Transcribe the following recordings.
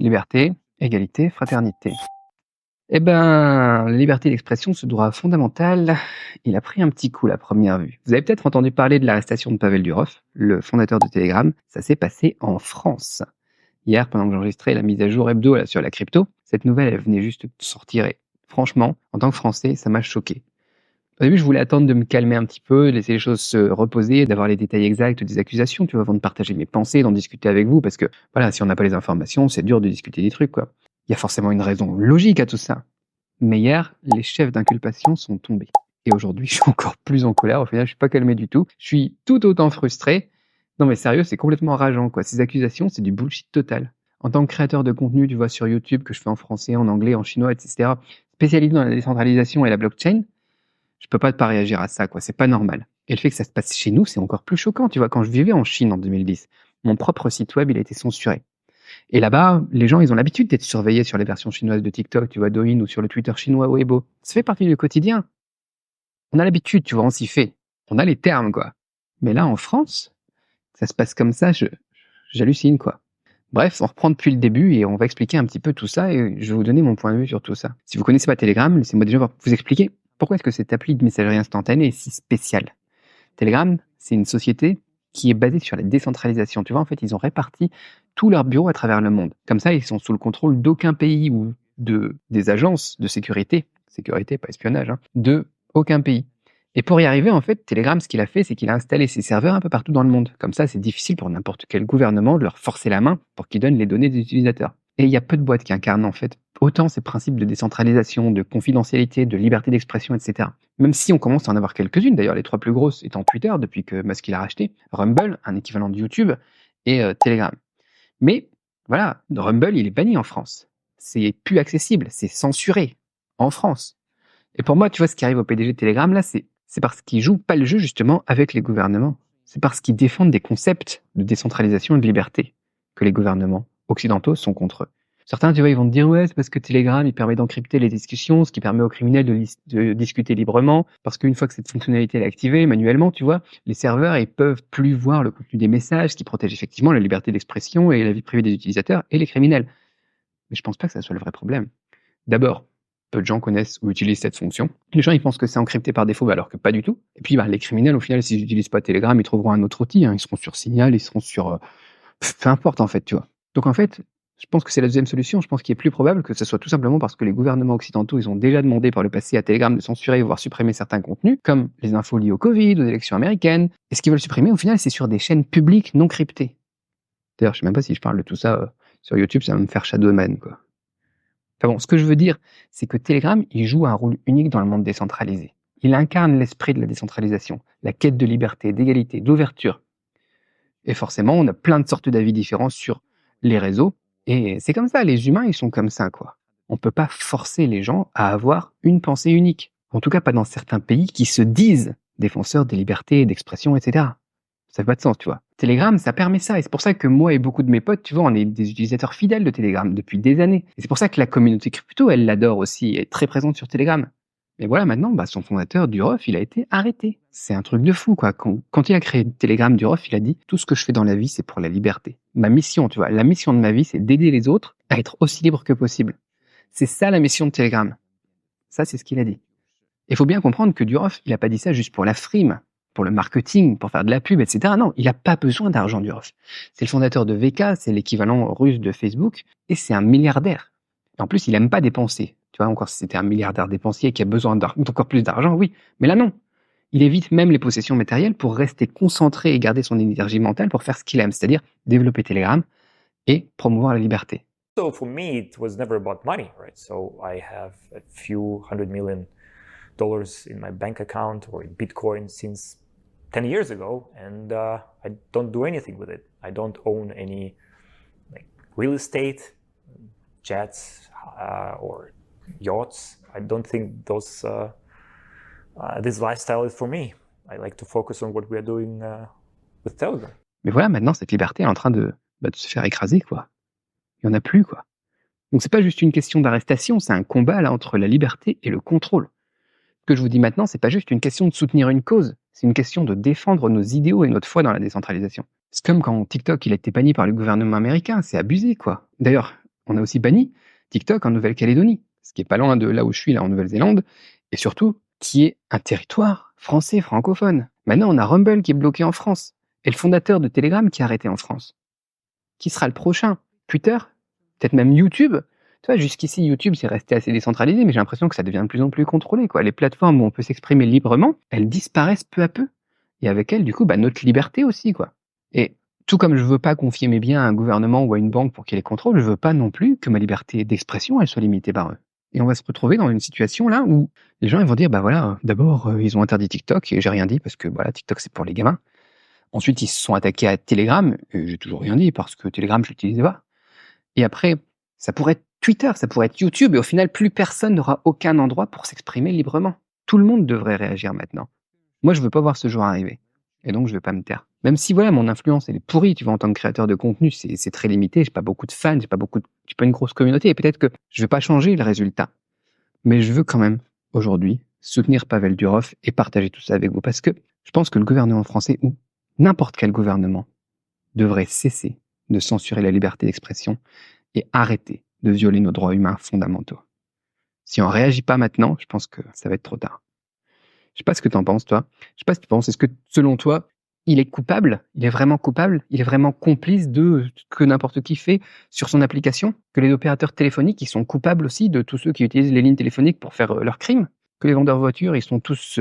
Liberté, égalité, fraternité. Eh ben, la liberté d'expression, ce droit fondamental, il a pris un petit coup à la première vue. Vous avez peut-être entendu parler de l'arrestation de Pavel Durov, le fondateur de Telegram. Ça s'est passé en France. Hier, pendant que j'enregistrais la mise à jour hebdo là, sur la crypto, cette nouvelle, elle venait juste de sortir et franchement, en tant que Français, ça m'a choqué. Au début, je voulais attendre de me calmer un petit peu, laisser les choses se reposer, d'avoir les détails exacts des accusations, tu vois, avant de partager mes pensées, d'en discuter avec vous, parce que, voilà, si on n'a pas les informations, c'est dur de discuter des trucs, quoi. Il y a forcément une raison logique à tout ça. Mais hier, les chefs d'inculpation sont tombés. Et aujourd'hui, je suis encore plus en colère. Au final, je suis pas calmé du tout. Je suis tout autant frustré. Non mais sérieux, c'est complètement rageant, quoi. Ces accusations, c'est du bullshit total. En tant que créateur de contenu, tu vois, sur YouTube, que je fais en français, en anglais, en chinois, etc., spécialisé dans la décentralisation et la blockchain, je peux pas réagir à ça, quoi. C'est pas normal. Et le fait que ça se passe chez nous, c'est encore plus choquant. Tu vois, quand je vivais en Chine en 2010, mon propre site web, il a été censuré. Et là-bas, les gens, ils ont l'habitude d'être surveillés sur les versions chinoises de TikTok, tu vois, Douyin ou sur le Twitter chinois Weibo. Ça fait partie du quotidien. On a l'habitude, tu vois, on s'y fait. On a les termes, quoi. Mais là, en France, ça se passe comme ça, j'hallucine, quoi. Bref, on reprend depuis le début et on va expliquer un petit peu tout ça et je vais vous donner mon point de vue sur tout ça. Si vous connaissez pas Telegram, laissez-moi déjà vous expliquer pourquoi est-ce que cette appli de messagerie instantanée est si spéciale. Telegram, c'est une société qui est basée sur la décentralisation. Tu vois, en fait, ils ont réparti tous leurs bureaux à travers le monde. Comme ça, ils sont sous le contrôle d'aucun pays ou des agences de sécurité, pas espionnage, hein, de aucun pays. Et pour y arriver, en fait, Telegram, ce qu'il a fait, c'est qu'il a installé ses serveurs un peu partout dans le monde. Comme ça, c'est difficile pour n'importe quel gouvernement de leur forcer la main pour qu'ils donnent les données des utilisateurs. Et il y a peu de boîtes qui incarnent, en fait, autant ces principes de décentralisation, de confidentialité, de liberté d'expression, etc. Même si on commence à en avoir quelques-unes, d'ailleurs les 3 plus grosses étant Twitter, depuis que Musk l'a racheté, Rumble, un équivalent de YouTube, et Telegram. Mais voilà, Rumble, il est banni en France. C'est plus accessible, c'est censuré en France. Et pour moi, tu vois, ce qui arrive au PDG de Telegram, là, c'est parce qu'ils jouent pas le jeu, justement, avec les gouvernements. C'est parce qu'ils défendent des concepts de décentralisation et de liberté que les gouvernements occidentaux sont contre eux. Certains, tu vois, ils vont te dire, ouais, c'est parce que Telegram, il permet d'encrypter les discussions, ce qui permet aux criminels de discuter librement, parce qu'une fois que cette fonctionnalité est activée manuellement, tu vois, les serveurs, ils peuvent plus voir le contenu des messages, ce qui protège effectivement la liberté d'expression et la vie privée des utilisateurs et les criminels. Mais je pense pas que ça soit le vrai problème. D'abord, peu de gens connaissent ou utilisent cette fonction. Les gens, ils pensent que c'est encrypté par défaut, alors que pas du tout. Et puis, les criminels, au final, s'ils n'utilisent pas Telegram, ils trouveront un autre outil, hein. Ils seront sur Signal, ils seront sur... peu importe, en fait, tu vois. Donc, en fait, je pense que c'est la deuxième solution. Je pense qu'il est plus probable que ce soit tout simplement parce que les gouvernements occidentaux, ils ont déjà demandé par le passé à Telegram de censurer, voire supprimer certains contenus, comme les infos liées au Covid, aux élections américaines. Et ce qu'ils veulent supprimer, au final, c'est sur des chaînes publiques non cryptées. D'ailleurs, je sais même pas si je parle de tout ça sur YouTube, ça va me faire shadowman, quoi. Enfin bon, ce que je veux dire, c'est que Telegram, il joue un rôle unique dans le monde décentralisé. Il incarne l'esprit de la décentralisation, la quête de liberté, d'égalité, d'ouverture. Et forcément, on a plein de sortes d'avis différents sur les réseaux. Et c'est comme ça, les humains, ils sont comme ça, quoi. On peut pas forcer les gens à avoir une pensée unique. En tout cas, pas dans certains pays qui se disent défenseurs des libertés d'expression, etc. Ça fait pas de sens, tu vois. Telegram, ça permet ça. Et c'est pour ça que moi et beaucoup de mes potes, tu vois, on est des utilisateurs fidèles de Telegram depuis des années. Et c'est pour ça que la communauté crypto, elle l'adore aussi, est très présente sur Telegram. Mais voilà, maintenant, son fondateur, Durov, il a été arrêté. C'est un truc de fou, quoi. Quand il a créé Telegram, Durov, il a dit, tout ce que je fais dans la vie, c'est pour la liberté. Ma mission, tu vois, la mission de ma vie, c'est d'aider les autres à être aussi libres que possible. C'est ça la mission de Telegram. Ça, c'est ce qu'il a dit. Il faut bien comprendre que Durov, il a pas dit ça juste pour la frime, pour le marketing, pour faire de la pub, etc. Non, il n'a pas besoin d'argent, Durov. C'est le fondateur de VK, c'est l'équivalent russe de Facebook, et c'est un milliardaire. Et en plus, il aime pas dépenser. Tu vois, encore si c'était un milliardaire dépensier qui a besoin d'encore plus d'argent, oui. Mais là, non. Il évite même les possessions matérielles pour rester concentré et garder son énergie mentale pour faire ce qu'il aime, c'est-à-dire développer Telegram et promouvoir la liberté. So for me, it was never about money, right? So I have a few $100 million in my bank account or in Bitcoin since 10 years ago, and I don't do anything with it. I don't own any real estate, jets, or yachts. I don't think this lifestyle is for me. I like to focus on what we are doing with Telegram. Mais voilà, maintenant, cette liberté est en train de se faire écraser, quoi. Il n'y en a plus, quoi. Donc c'est pas juste une question d'arrestation, c'est un combat là entre la liberté et le contrôle. Ce que je vous dis maintenant, c'est pas juste une question de soutenir une cause, c'est une question de défendre nos idéaux et notre foi dans la décentralisation. C'est comme quand TikTok il a été banni par le gouvernement américain, c'est abusé, quoi. D'ailleurs, On a aussi banni TikTok en Nouvelle-Calédonie, ce qui est pas loin de là où je suis, là en Nouvelle-Zélande, et surtout, qui est un territoire français francophone. Maintenant, on a Rumble qui est bloqué en France, et le fondateur de Telegram qui est arrêté en France. Qui sera le prochain? Twitter? Peut-être même YouTube? Tu vois, jusqu'ici, YouTube, c'est resté assez décentralisé, mais j'ai l'impression que ça devient de plus en plus contrôlé, quoi. Les plateformes où on peut s'exprimer librement, elles disparaissent peu à peu. Et avec elles, du coup, notre liberté aussi, quoi. Et tout comme je veux pas confier mes biens à un gouvernement ou à une banque pour qu'il les contrôle, je veux pas non plus que ma liberté d'expression, elle soit limitée par eux. Et on va se retrouver dans une situation là où les gens ils vont dire, bah voilà, d'abord, ils ont interdit TikTok et j'ai rien dit parce que voilà, TikTok c'est pour les gamins. Ensuite, ils se sont attaqués à Telegram et j'ai toujours rien dit parce que Telegram, je l'utilisais pas. Et après, ça pourrait être Twitter, ça pourrait être YouTube et au final, plus personne n'aura aucun endroit pour s'exprimer librement. Tout le monde devrait réagir maintenant. Moi, je veux pas voir ce jour arriver. Et donc, je vais pas me taire. Même si, voilà, mon influence, elle est pourrie, tu vois, en tant que créateur de contenu, c'est très limité, j'ai pas beaucoup de fans, j'ai pas une grosse communauté, et peut-être que je vais pas changer le résultat. Mais je veux quand même, aujourd'hui, soutenir Pavel Durov et partager tout ça avec vous, parce que je pense que le gouvernement français, ou n'importe quel gouvernement, devrait cesser de censurer la liberté d'expression et arrêter de violer nos droits humains fondamentaux. Si on réagit pas maintenant, je pense que ça va être trop tard. Je sais pas ce que t'en penses, toi. Je sais pas ce que tu penses. Est-ce que, selon toi, il est coupable? Il est vraiment coupable? Il est vraiment complice de ce que n'importe qui fait sur son application? Que les opérateurs téléphoniques, ils sont coupables aussi de tous ceux qui utilisent les lignes téléphoniques pour faire leurs crimes? Que les vendeurs de voitures, ils sont tous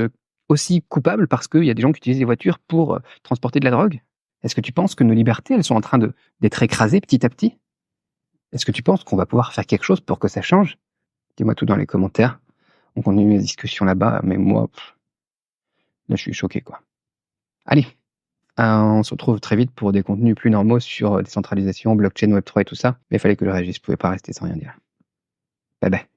aussi coupables parce qu'il y a des gens qui utilisent les voitures pour transporter de la drogue? Est-ce que tu penses que nos libertés, elles sont en train d'être écrasées petit à petit? Est-ce que tu penses qu'on va pouvoir faire quelque chose pour que ça change? Dis-moi tout dans les commentaires. On continue la discussion là-bas, mais moi, là, je suis choqué, quoi. Allez, on se retrouve très vite pour des contenus plus normaux sur décentralisation, blockchain, Web3 et tout ça. Mais il fallait que je réagisse, je pouvais pas rester sans rien dire. Bye bye.